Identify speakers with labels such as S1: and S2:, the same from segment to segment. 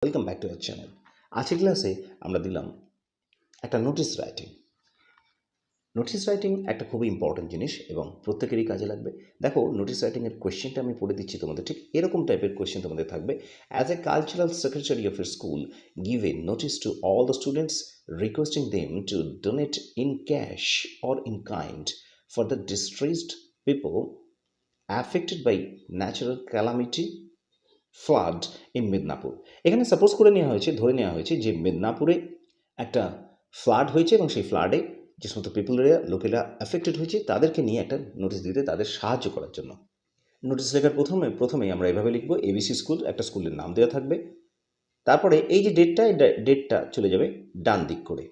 S1: Welcome back to our channel. আজকের ক্লাসে আমরা দিলাম একটা নোটিশ রাইটিং। নোটিশ রাইটিং একটা খুবই ইম্পর্টেন্ট জিনিস এবং প্রত্যেকেরই কাজে লাগবে। দেখো, নোটিশ রাইটিংয়ের কোয়েশ্চেনটা আমি পড়ে দিচ্ছি তোমাদের, ঠিক এরকম টাইপের কোয়েশ্চেন তোমাদের থাকবে। As a cultural secretary of your school, give a notice to all the students requesting them to donate in cash or in kind for the distressed people affected by natural calamity flood in Midnapore. এখানে suppose করে নেওয়া হয়েছে, ধরে নেওয়া হয়েছে যে মিদনাপুরে একটা flood হয়েছে এবং সেই ফ্লাডে যে সমস্ত লোকেরা অ্যাফেক্টেড হয়েছে তাদেরকে নিয়ে একটা নোটিশ দিতে, তাদের সাহায্য করার জন্য। নোটিশ লেখার প্রথমেই আমরা এভাবে লিখবো, এবিসি স্কুল, একটা স্কুলের নাম দেওয়া থাকবে। তারপরে এই যে ডেটটা চলে যাবে ডান দিক করে,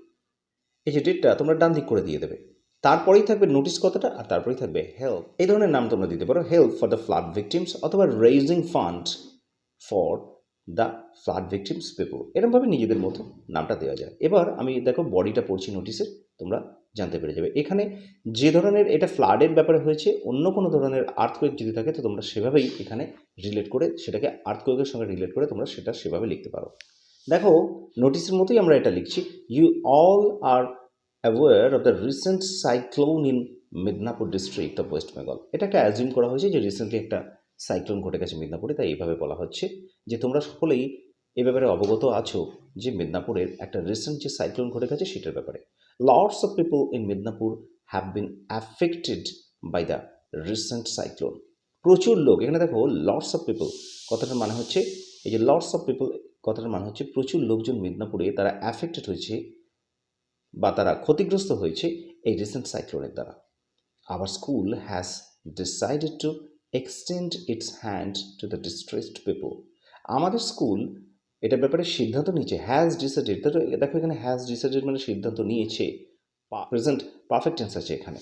S1: এই যে ডেটটা তোমরা ডান দিক করে দিয়ে দেবে। তারপরেই থাকবে নোটিশ কথাটা, আর তারপরেই থাকবে হেল্প। এই ধরনের নাম তোমরা দিতে পারো, help for the flood victims অথবা raising fund for the flood victims people, এরকমভাবে নিজেদের মতো নামটা দেওয়া যায়। এবার আমি দেখো বডিটা পড়ছি নোটিশের, তোমরা জানতে পেরে যাবে। এখানে যে ধরনের এটা ফ্লাডের ব্যাপারে হয়েছে, অন্য কোনো ধরনের আর্থকোয়েক যদি থাকে তো তোমরা সেভাবেই এখানে রিলেট করে, সেটাকে আর্থকোয়েকের সঙ্গে রিলেট করে তোমরা সেটা সেভাবে লিখতে পারো। দেখো, নোটিশের মতোই আমরা এটা লিখছি, you all are aware of the recent cyclone in Midnapore district of West Bengal. এটাকে অ্যাজিউম করা হয়েছে যে রিসেন্টলি একটা সাইক্লোন ঘটে গেছে মিদনাপুরে, তাই এইভাবে বলা হচ্ছে যে তোমরা সকলেই এ ব্যাপারে অবগত আছো যে মিদনাপুরের একটা রিসেন্ট যে সাইক্লোন ঘটে গেছে সেটার ব্যাপারে। Lots of people in Midnapore have been affected by the recent cyclone. প্রচুর লোক, এখানে দেখো লটস অফ পিপল কথাটার মানে হচ্ছে, এই যে লটস অফ পিপল কথাটার মানে হচ্ছে প্রচুর লোকজন মিদনাপুরে তারা অ্যাফেক্টেড হয়েছে বা তারা ক্ষতিগ্রস্ত হয়েছে এই রিসেন্ট সাইক্লোনের দ্বারা। Our school has decided to extend it's hand to the distressed people. আমাদের স্কুল এটার ব্যাপারে সিদ্ধান্ত নিয়েছে, হ্যাজ ডিসাইডেড। দেখো এখানে হ্যাজ ডিসাইডেড মানে সিদ্ধান্ত নিয়েছে, প্রেজেন্ট পারফেক্ট টেন্স আছে এখানে।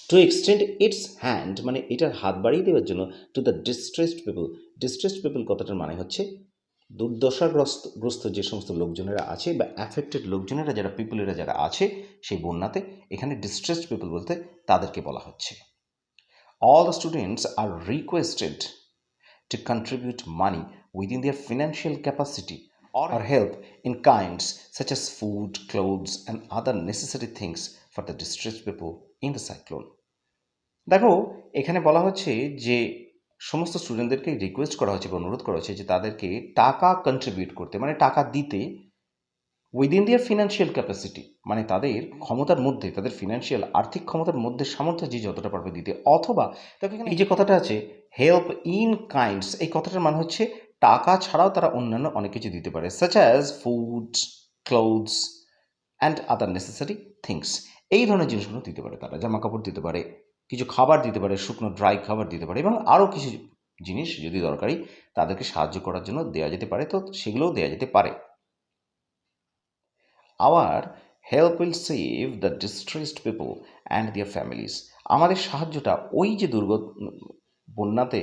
S1: টু এক্সটেন্ড ইটস হ্যান্ড মানে এটার হাত বাড়িয়ে দেওয়ার জন্য to the distressed people. Distressed people কথাটার মানে হচ্ছে দুর্দশাগ্রস্ত যে সমস্ত লোকজনেরা আছে বা অ্যাফেক্টেড লোকজনেরা যারা পিপলেরা যারা আছে সেই বন্যাতে, এখানে ডিস্ট্রেসড পিপল বলতে তাদেরকে বলা হচ্ছে। All the students are requested to contribute money within there financial capacity or help in kinds such as food, clothes and other necessary things for the distressed people in the cyclone. দেখো, এখানে বলা হচ্ছে যে সমস্ত স্টুডেন্টদেরকে request করা হচ্ছে বা অনুরোধ করা হচ্ছে যে তাদেরকে টাকা কন্ট্রিবিউট করতে, মানে টাকা দিতে, উইদিন দেয়ার ফিনান্সিয়াল ক্যাপাসিটি মানে তাদের ক্ষমতার মধ্যে, তাদের ফিনান্সিয়াল আর্থিক ক্ষমতার মধ্যে সামর্থ্য যে যতটা পারবে দিতে। অথবা দেখো এখানে এই যে কথাটা আছে হেল্প ইন কাইন্ডস, এই কথাটার মানে হচ্ছে টাকা ছাড়াও তারা অন্যান্য অনেক কিছু দিতে পারে, such as food, clothes and other necessary things. এই ধরনের জিনিসগুলো দিতে পারে তারা, জামা কাপড় দিতে পারে, কিছু খাবার দিতে পারে, শুকনো ড্রাই খাবার দিতে পারে এবং আরও কিছু জিনিস যদি দরকারি তাদেরকে সাহায্য করার জন্য দেওয়া যেতে পারে, তো সেগুলোও দেওয়া যেতে পারে। Our help will save the distressed people and their families. আমাদের সাহায্যটা ওই যে বন্যাতে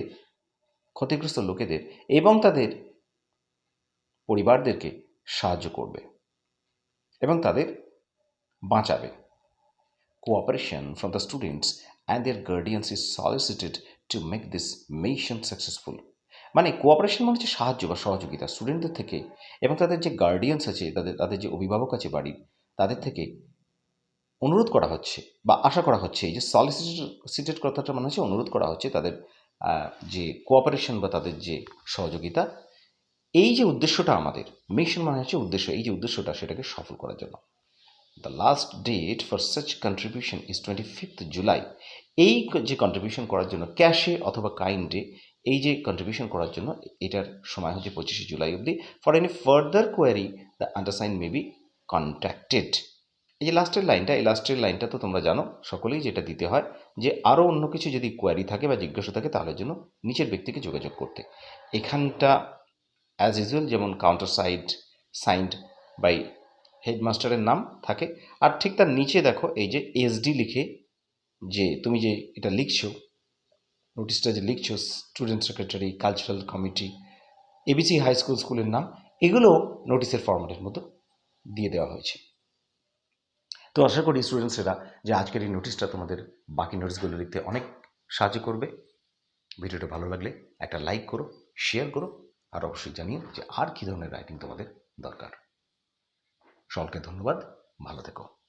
S1: ক্ষতিগ্রস্ত লোকেদের এবং তাদের পরিবারদেরকে সাহায্য করবে এবং তাদের বাঁচাবে। Cooperation from the students and their guardians is solicited to make this mission successful. মানে কোঅপারেশন মানে হচ্ছে সাহায্য বা সহযোগিতা স্টুডেন্টদের থেকে এবং তাদের যে গার্ডিয়ানস আছে, তাদের যে অভিভাবক আছে বাড়ির, তাদের থেকে অনুরোধ করা হচ্ছে বা আশা করা হচ্ছে। এই যে সলিসিটেড কথাটা মানে হচ্ছে অনুরোধ করা হচ্ছে তাদের যে কোঅপারেশন বা তাদের যে সহযোগিতা, এই যে উদ্দেশ্যটা আমাদের মিশন মানে হচ্ছে উদ্দেশ্য, এই যে উদ্দেশ্যটা সেটাকে সফল করার জন্য। The last date for such contribution is 25th July. এই যে কন্ট্রিবিউশন করার জন্য ক্যাশে অথবা কাইন্ডে, এই যে কন্ট্রিবিউশন করার জন্য এটার সময় হচ্ছে 25শে জুলাই অবধি। For any further query the undersign may be contacted. এই যে লাস্টের লাইনটা, এই লাস্টের লাইনটা তো তোমরা জানো সকলেই, যেটা দিতে হয় যে আরও অন্য কিছু যদি কোয়ারি থাকে বা জিজ্ঞাসা থাকে তাহলে জন্য নিচের ব্যক্তিকে যোগাযোগ করতে। এখানটা অ্যাজ ইউজুয়াল যেমন কাউন্টার সাইন্ড বাই হেডমাস্টারের নাম থাকে, আর ঠিক তার নিচে দেখো এই যে এসডি লিখে, যে তুমি যে এটা লিখছো, নোটিশটা যে লিখছো, student secretary, cultural committee, ABC high স্কুলের নাম, এগুলো নোটিশের ফরম্যাটের মতো দিয়ে দেওয়া হয়েছে। তো আশা করি স্টুডেন্টসরা যে আজকের এই নোটিশটা তোমাদের বাকি নোটিশগুলো লিখতে অনেক সাহায্য করবে। ভিডিওটা ভালো লাগলে একটা লাইক করো, শেয়ার করো আর অবশ্যই জানিও যে আর কী ধরনের রাইটিং তোমাদের দরকার। সকলকে ধন্যবাদ, ভালো থেকো।